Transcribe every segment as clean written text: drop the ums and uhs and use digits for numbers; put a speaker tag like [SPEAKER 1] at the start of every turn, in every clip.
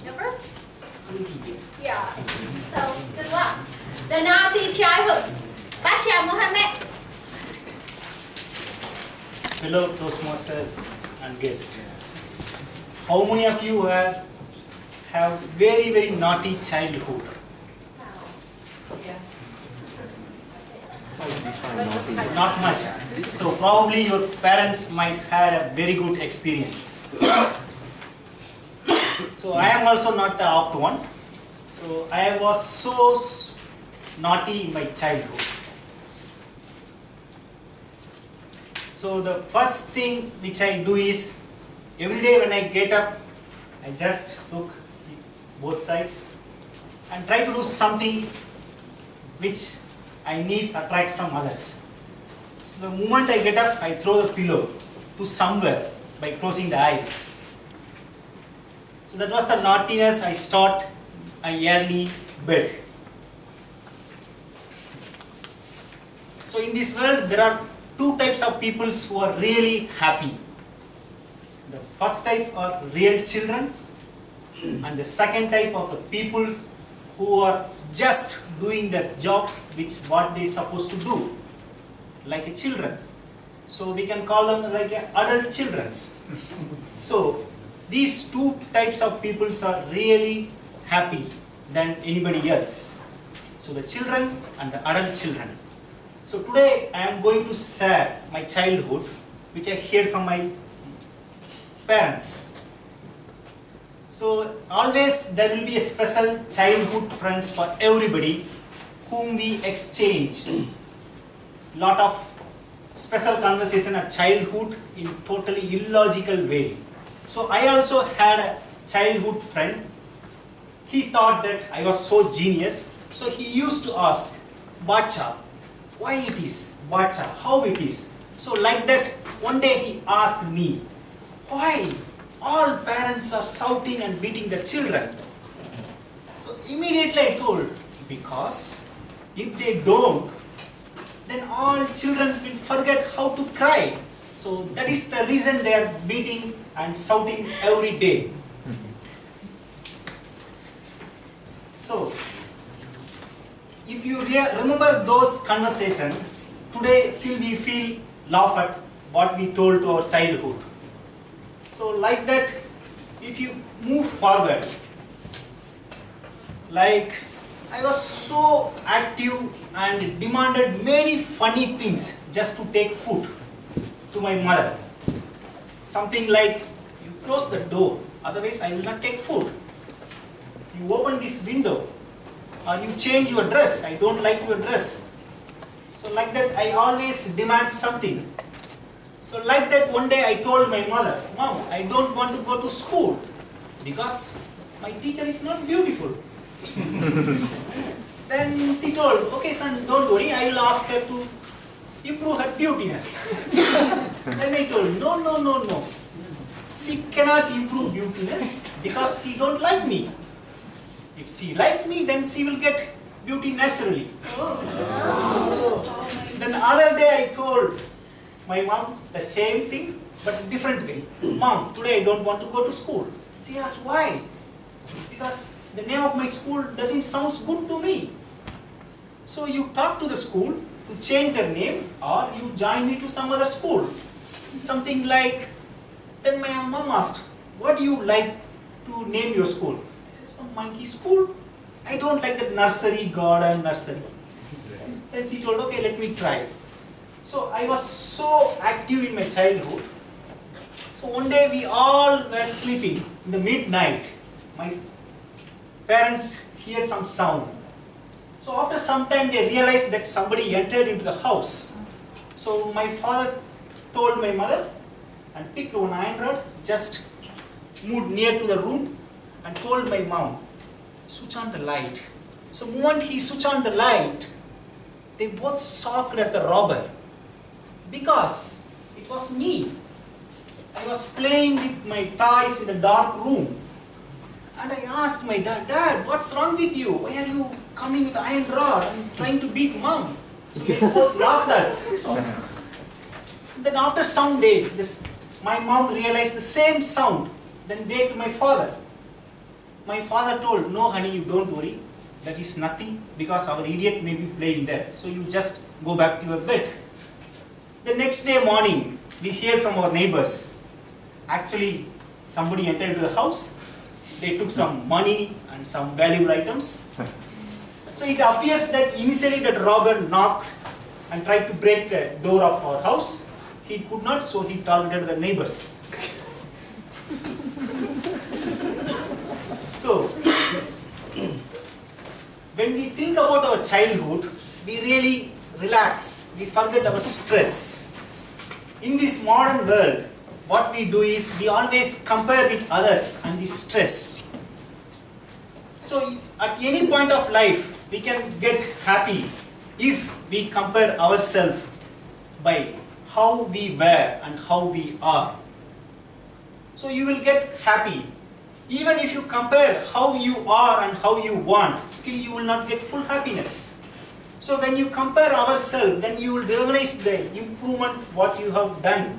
[SPEAKER 1] The first? Yeah. So, good one. The naughty childhood. Bacha Mohammed.
[SPEAKER 2] Fellow Toastmasters and guests, how many of you have very, very naughty childhood? Not much. So probably your parents might had a very good experience. So I am also not the apt one. So I was so naughty in my childhood. So the first thing which I do is, every day when I get up, I just look both sides and try to do something which I need attract from others. So the moment I get up, I throw the pillow to somewhere by closing the eyes. So that was the naughtiness I start a yearly bed. So in this world, there are two types of people who are really happy. The first type are real children, and the second type of the people who are just doing their jobs which what they supposed to do, like a children. So we can call them like adult children. So these two types of people are really happy than anybody else. So the children and the adult children. So today I am going to share my childhood which I heard from my parents. So always there will be a special childhood friends for everybody whom we exchanged lot of special conversation at childhood in totally illogical way. So I also had a childhood friend. He thought that I was so genius. So he used to ask, Bacha, why it is? Bacha, how it is? So like that, one day he asked me, why all parents are shouting and beating their children? So immediately I told, because if they don't, then all children will forget how to cry. So that is the reason they are beating and shouting every day. So if you remember those conversations, today still we feel laugh at what we told to our childhood. So like that, if you move forward, like I was so active and demanded many funny things just to take food to my mother. Something like, you close the door, otherwise I will not take food. You open this window, or you change your dress, I don't like your dress. So like that I always demand something. So like that one day I told my mother, Mom, I don't want to go to school because my teacher is not beautiful. Then she told, okay son, don't worry, I will ask her to improve her beautiness. Then I told, no. She cannot improve beautiness because she don't like me. If she likes me, then she will get beauty naturally. Then the other day I told my mom the same thing, but different way. Mom, today I don't want to go to school. She asked why? Because the name of my school doesn't sound good to me. So you talk to the school to change their name, or you join me to some other school. Something like, then my mom asked, what do you like to name your school? I said, some monkey school. I don't like that nursery, garden, nursery. Then she told, okay, let me try. So I was so active in my childhood. So one day we all were sleeping in the midnight. My parents heard some sound. So after some time they realized that somebody entered into the house. So my father told my mother and picked one iron rod, just moved near to the room and told my mom, switch on the light. So the moment he switched on the light, they both shocked at the robber because it was me. I was playing with my toys in the dark room. And I asked my dad, Dad, what's wrong with you? Why are you coming with iron rod and trying to beat mom? So they both laughed us. Then after some days, my mom realized the same sound, then went to my father. my father told, no honey, you don't worry. That is nothing because our idiot may be playing there. So you just go back to your bed. The next day morning, we hear from our neighbors. Actually, somebody entered into the house. They took some money and some valuable items. So it appears that initially that robber knocked and tried to break the door of our house. He could not, so he targeted the neighbors. So, when we think about our childhood, we really relax, we forget our stress. In this modern world, what we do is we always compare with others and we stress. So, at any point of life, we can get happy if we compare ourselves by how we were and how we are. So, you will get happy. Even if you compare how you are and how you want, still you will not get full happiness. So when you compare ourselves, then you will recognize the improvement what you have done.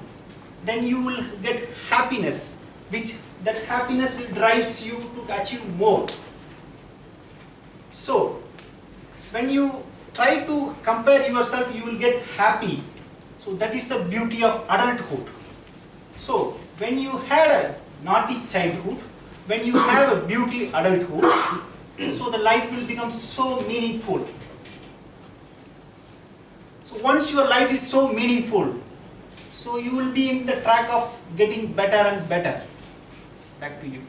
[SPEAKER 2] Then you will get happiness, which that happiness will drives you to achieve more. So when you try to compare yourself, you will get happy. So that is the beauty of adulthood. So when you had a naughty childhood, when you have a beauty adulthood, so the life will become so meaningful. So once your life is so meaningful, so you will be in the track of getting better and better. Back to you.